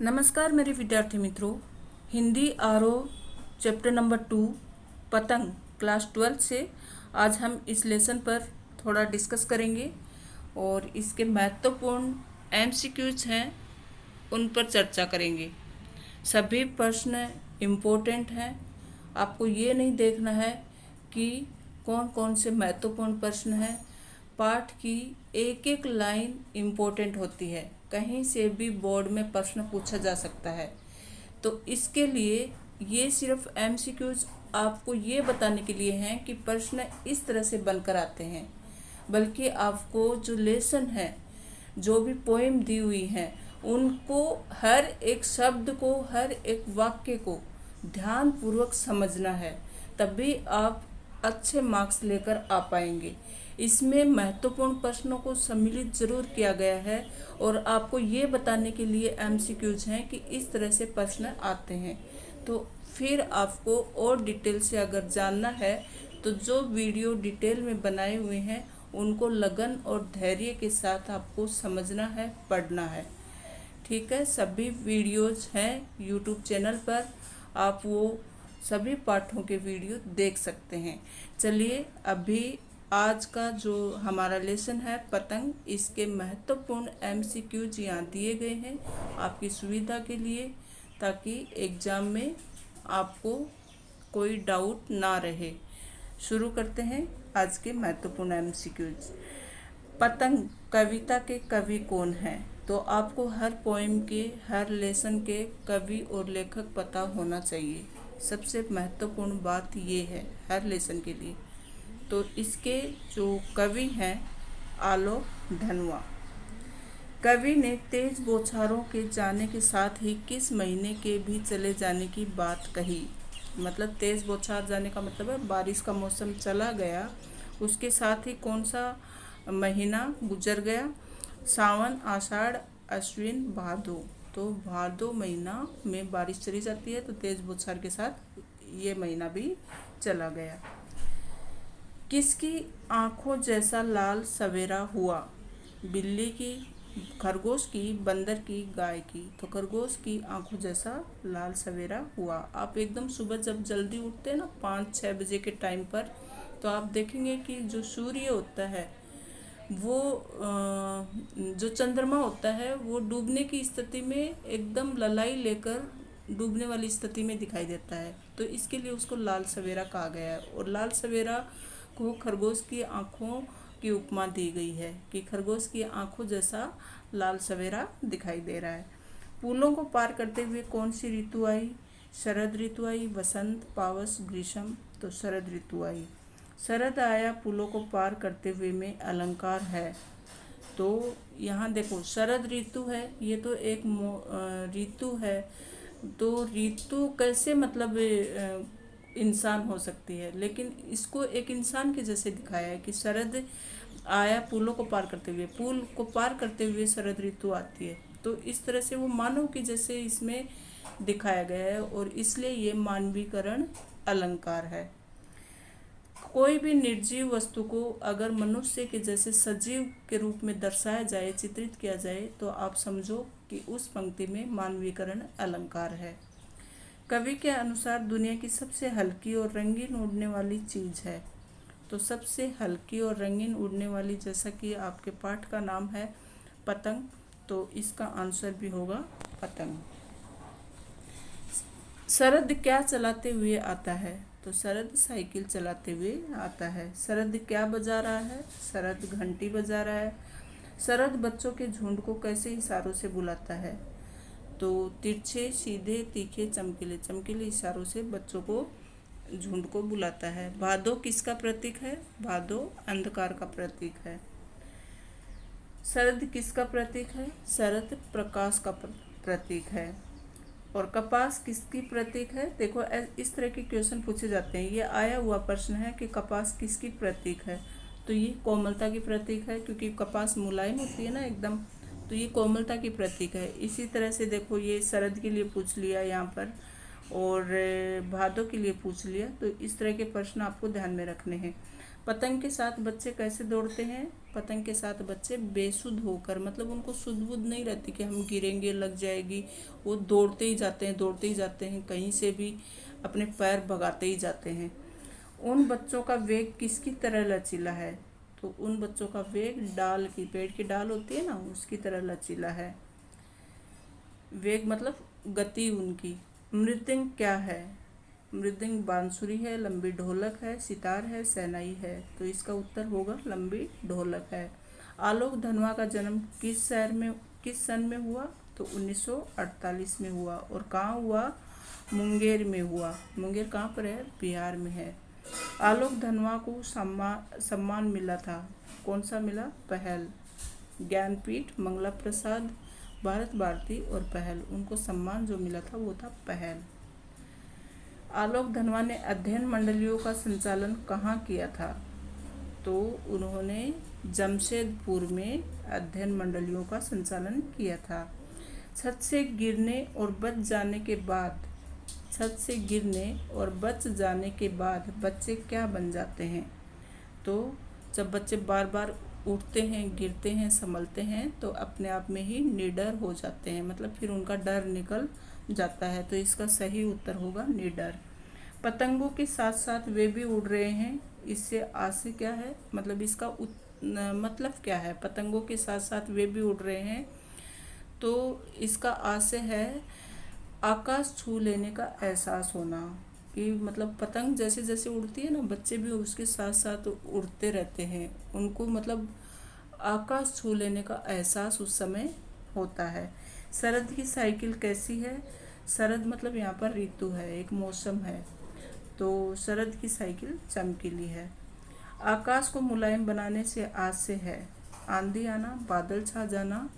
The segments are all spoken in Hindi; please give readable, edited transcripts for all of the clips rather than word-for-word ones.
नमस्कार मेरे विद्यार्थी मित्रों। हिंदी आरो चैप्टर नंबर 2 पतंग क्लास 12 से आज हम इस लेसन पर थोड़ा डिस्कस करेंगे और इसके महत्वपूर्ण एमसीक्यूज हैं उन पर चर्चा करेंगे। सभी प्रश्न इम्पोर्टेंट हैं। आपको ये नहीं देखना है कि कौन कौन से महत्वपूर्ण प्रश्न हैं। पाठ की एक एक लाइन इम्पोर्टेंट होती है। कहीं से भी बोर्ड में प्रश्न पूछा जा सकता है। तो इसके लिए ये सिर्फ एमसीक्यूज आपको ये बताने के लिए हैं कि प्रश्न इस तरह से बनकर आते हैं, बल्कि आपको जो लेसन है, जो भी पोएम दी हुई हैं, उनको हर एक शब्द को, हर एक वाक्य को ध्यानपूर्वक समझना है, तभी आप अच्छे मार्क्स लेकर आ पाएंगे। इसमें महत्वपूर्ण प्रश्नों को सम्मिलित जरूर किया गया है और आपको ये बताने के लिए एमसीक्यूज हैं कि इस तरह से प्रश्न आते हैं। तो फिर आपको और डिटेल से अगर जानना है तो जो वीडियो डिटेल में बनाए हुए हैं उनको लगन और धैर्य के साथ आपको समझना है, पढ़ना है। ठीक है, सभी वीडियोज हैं यूट्यूब चैनल पर, आप वो सभी पाठों के वीडियो देख सकते हैं। चलिए, अभी आज का जो हमारा लेसन है पतंग, इसके महत्वपूर्ण एमसीक्यूज यहाँ दिए गए हैं आपकी सुविधा के लिए, ताकि एग्ज़ाम में आपको कोई डाउट ना रहे। शुरू करते हैं आज के महत्वपूर्ण एमसीक्यूज। पतंग कविता के कवि कौन हैं? तो आपको हर पोएम के, हर लेसन के कवि और लेखक पता होना चाहिए। सबसे महत्वपूर्ण बात ये है हर लेसन के लिए। तो इसके जो कवि हैं, आलोक धनवा। कवि ने तेज बौछारों के जाने के साथ ही किस महीने के भी चले जाने की बात कही? मतलब तेज बौछार जाने का मतलब है बारिश का मौसम चला गया, उसके साथ ही कौन सा महीना गुजर गया? सावन, आषाढ़, अश्विन, भादो। तो भादो महीना में बारिश चली जाती है, तो तेज बौछार के साथ ये महीना भी चला गया। किसकी आँखों जैसा लाल सवेरा हुआ? बिल्ली की, खरगोश की, बंदर की, गाय की। तो खरगोश की आँखों जैसा लाल सवेरा हुआ। आप एकदम सुबह जब जल्दी उठते हैं ना 5-6 बजे के टाइम पर, तो आप देखेंगे कि जो सूर्य होता है वो जो चंद्रमा होता है वो डूबने की स्थिति में एकदम ललाई लेकर डूबने वाली स्थिति में दिखाई देता है। तो इसके लिए उसको लाल सवेरा कहा गया है। और लाल सवेरा को खरगोश की आँखों की उपमा दी गई है कि खरगोश की आँखों जैसा लाल सवेरा दिखाई दे रहा है। पुलों को पार करते हुए कौन सी ऋतु आई? शरद ऋतु आई, वसंत, पावस, ग्रीष्म। तो शरद ऋतु आई। शरद आया पुलों को पार करते हुए में अलंकार है। तो यहाँ देखो, शरद ऋतु है, ये तो एक ऋतु है। तो ऋतु कैसे मतलब इंसान हो सकती है, लेकिन इसको एक इंसान के जैसे दिखाया है कि शरद आया पुलों को पार करते हुए, पुल को पार करते हुए शरद ऋतु आती है। तो इस तरह से वो मानव के जैसे इसमें दिखाया गया है और इसलिए ये मानवीकरण अलंकार है। कोई भी निर्जीव वस्तु को अगर मनुष्य के जैसे सजीव के रूप में दर्शाया जाए, चित्रित किया जाए, तो आप समझो कि उस पंक्ति में मानवीकरण अलंकार है। कवि के अनुसार दुनिया की सबसे हल्की और रंगीन उड़ने वाली चीज़ है। तो सबसे हल्की और रंगीन उड़ने वाली, जैसा कि आपके पाठ का नाम है पतंग, तो इसका आंसर भी होगा पतंग। शरद क्या चलाते हुए आता है? तो शरद साइकिल चलाते हुए आता है। शरद क्या बजा रहा है? शरद घंटी बजा रहा है। शरद बच्चों के झुंड को कैसे इशारों से बुलाता है? तो तिरछे, सीधे, तीखे, चमकीले। चमकीले इशारों से बच्चों को, झुंड को बुलाता है। भादो किसका प्रतीक है? भादो अंधकार का प्रतीक है। शरद किसका प्रतीक है? शरद प्रकाश का प्रतीक है। और कपास किसकी प्रतीक है? देखो, इस तरह के क्वेश्चन पूछे जाते हैं। ये आया हुआ प्रश्न है कि कपास किसकी प्रतीक है? तो ये कोमलता की प्रतीक है, क्योंकि कपास मुलायम होती है ना एकदम, तो ये कोमलता की प्रतीक है। इसी तरह से देखो, ये शरद के लिए पूछ लिया यहाँ पर और भादों के लिए पूछ लिया। तो इस तरह के प्रश्न आपको ध्यान में रखने हैं। पतंग के साथ बच्चे कैसे दौड़ते हैं? पतंग के साथ बच्चे बेसुध होकर, मतलब उनको सुध बुध नहीं रहती कि हम गिरेंगे, लग जाएगी। वो दौड़ते ही जाते हैं, दौड़ते ही जाते हैं, कहीं से भी अपने पैर भगाते ही जाते हैं। उन बच्चों का वेग किसकी तरह लचीला है? तो उन बच्चों का वेग डाल की, पेड़ की डाल होती है ना, उसकी तरह लचीला है। वेग मतलब गति उनकी। मृदंग क्या है? मृदंग बांसुरी है, लंबी ढोलक है, सितार है, शहनाई है। तो इसका उत्तर होगा लंबी ढोलक है। आलोक धनवा का जन्म किस शहर में, किस सन में हुआ? तो 1948 में हुआ। और कहाँ हुआ? मुंगेर में हुआ। मुंगेर कहाँ पर है? बिहार में है। आलोक धनवा को सम्मान मिला था, कौन सा मिला? पहल। ज्ञानपीठ, मंगला प्रसाद, भारत भारती और पहल, उनको सम्मान जो मिला था वो था पहल। आलोक धनवा ने अध्ययन मंडलियों का संचालन कहाँ किया था? तो उन्होंने जमशेदपुर में अध्ययन मंडलियों का संचालन किया था। छत से गिरने और बच जाने के बाद, छत से गिरने और बच जाने के बाद बच्चे क्या बन जाते हैं? तो जब बच्चे बार बार उठते हैं, गिरते हैं, संभलते हैं, तो अपने आप में ही निडर हो जाते हैं, मतलब फिर उनका डर निकल जाता है। तो इसका सही उत्तर होगा निडर। पतंगों के साथ साथ वे भी उड़ रहे हैं, इससे आशय क्या है? मतलब इसका मतलब क्या है? पतंगों के साथ साथ वे भी उड़ रहे हैं, तो इसका आशय है आकाश छू लेने का एहसास होना। कि मतलब पतंग जैसे जैसे उड़ती है ना, बच्चे भी उसके साथ साथ उड़ते रहते हैं, उनको मतलब आकाश छू लेने का एहसास उस समय होता है। शरद की साइकिल कैसी है? शरद मतलब यहाँ पर ऋतु है, एक मौसम है, तो शरद की साइकिल चमकीली है। आकाश को मुलायम बनाने से आशय है आंधी आना, बादल छा जाना,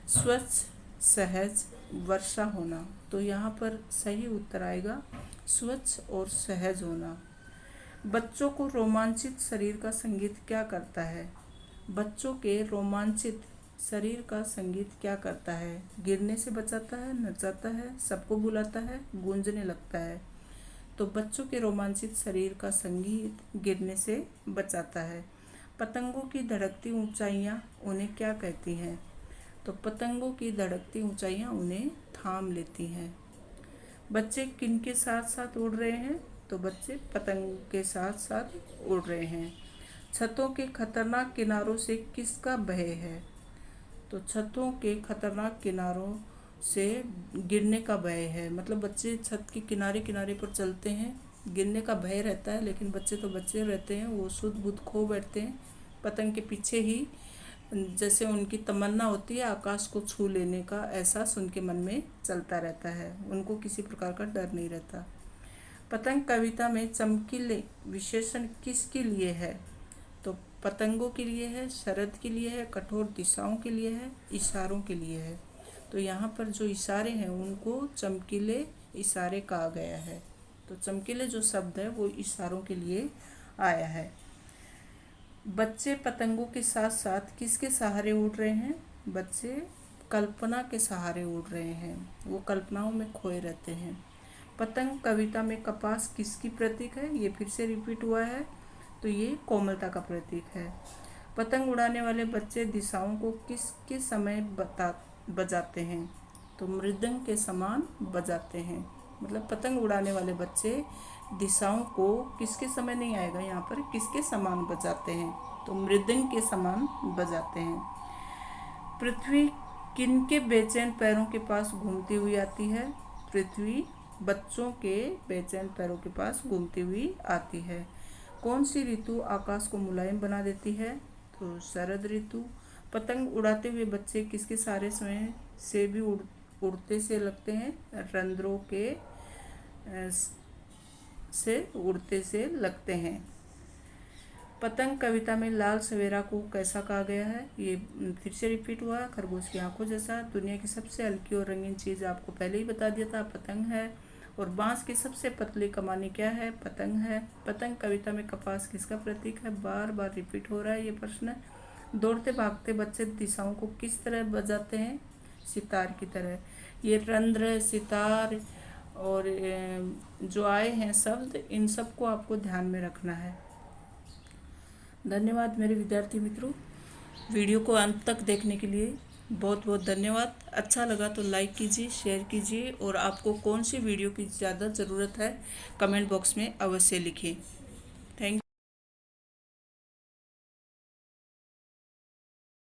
स्वच्छ, सहज, वर्षा होना। तो यहाँ पर सही उत्तर आएगा स्वच्छ और सहज होना। बच्चों को रोमांचित शरीर का संगीत क्या करता है? बच्चों के रोमांचित शरीर का संगीत क्या करता है? गिरने से बचाता है, नचाता है, सबको बुलाता है, गूंजने लगता है। तो बच्चों के रोमांचित शरीर का संगीत गिरने से बचाता है। पतंगों की धड़कती ऊंचाइयां उन्हें क्या कहती हैं? तो पतंगों की धड़कती ऊंचाइयां उन्हें थाम लेती हैं। बच्चे किन के साथ साथ उड़ रहे हैं? तो बच्चे पतंग के साथ साथ उड़ रहे हैं। छतों के खतरनाक किनारों से किसका भय है? तो छतों के खतरनाक किनारों से गिरने का भय है, मतलब बच्चे छत के किनारे किनारे पर चलते हैं, गिरने का भय रहता है, लेकिन बच्चे तो बच्चे रहते हैं, वो सुध बुध खो बैठते हैं पतंग के पीछे ही। जैसे उनकी तमन्ना होती है आकाश को छू लेने का एहसास उनके मन में चलता रहता है, उनको किसी प्रकार का डर नहीं रहता। पतंग कविता में चमकीले विशेषण किसके लिए है? तो पतंगों के लिए है, शरद के लिए है, कठोर दिशाओं के लिए है, इशारों के लिए है। तो यहाँ पर जो इशारे हैं उनको चमकीले इशारे कहा गया है। तो चमकीले जो शब्द है वो इशारों के लिए आया है। बच्चे पतंगों के साथ साथ किसके सहारे उड़ रहे हैं? बच्चे कल्पना के सहारे उड़ रहे हैं, वो कल्पनाओं में खोए रहते हैं। पतंग कविता में कपास किसकी प्रतीक है? ये फिर से रिपीट हुआ है, तो ये कोमलता का प्रतीक है। पतंग उड़ाने वाले बच्चे दिशाओं को किसके समय बजाते हैं? तो मृदंग के समान बजाते हैं। मतलब पतंग उड़ाने वाले बच्चे दिशाओं को किसके समय नहीं आएगा यहाँ पर, किसके समान बजाते हैं? तो मृदंग के समान बजाते हैं। पृथ्वी किनके बेचैन पैरों के पास घूमती हुई आती है? पृथ्वी बच्चों के बेचैन पैरों के पास घूमती हुई आती है। कौन सी ऋतु आकाश को मुलायम बना देती है? तो शरद ऋतु। पतंग उड़ाते हुए बच्चे किसके सहारे से भी उड़ते से लगते हैं? रंध्रों के से उड़ते से लगते हैं। पतंग कविता में लाल सवेरा को कैसा कहा गया है? ये फिर से रिपीट हुआ है, खरगोश की आंखों जैसा। दुनिया की सबसे हल्की और रंगीन चीज़ आपको पहले ही बता दिया था, पतंग है। और बांस की सबसे पतली कमानी क्या है? पतंग है। पतंग कविता में कपास किसका प्रतीक है? बार बार रिपीट हो रहा है ये प्रश्न। दौड़ते भागते बच्चे दिशाओं को किस तरह बजाते हैं? सितार की तरह। ये रंध्र, सितार और जो आए हैं शब्द, इन सब को आपको ध्यान में रखना है। धन्यवाद मेरे विद्यार्थी मित्रों, वीडियो को अंत तक देखने के लिए बहुत बहुत धन्यवाद। अच्छा लगा तो लाइक कीजिए, शेयर कीजिए और आपको कौन सी वीडियो की ज़्यादा ज़रूरत है कमेंट बॉक्स में अवश्य लिखें। थैंक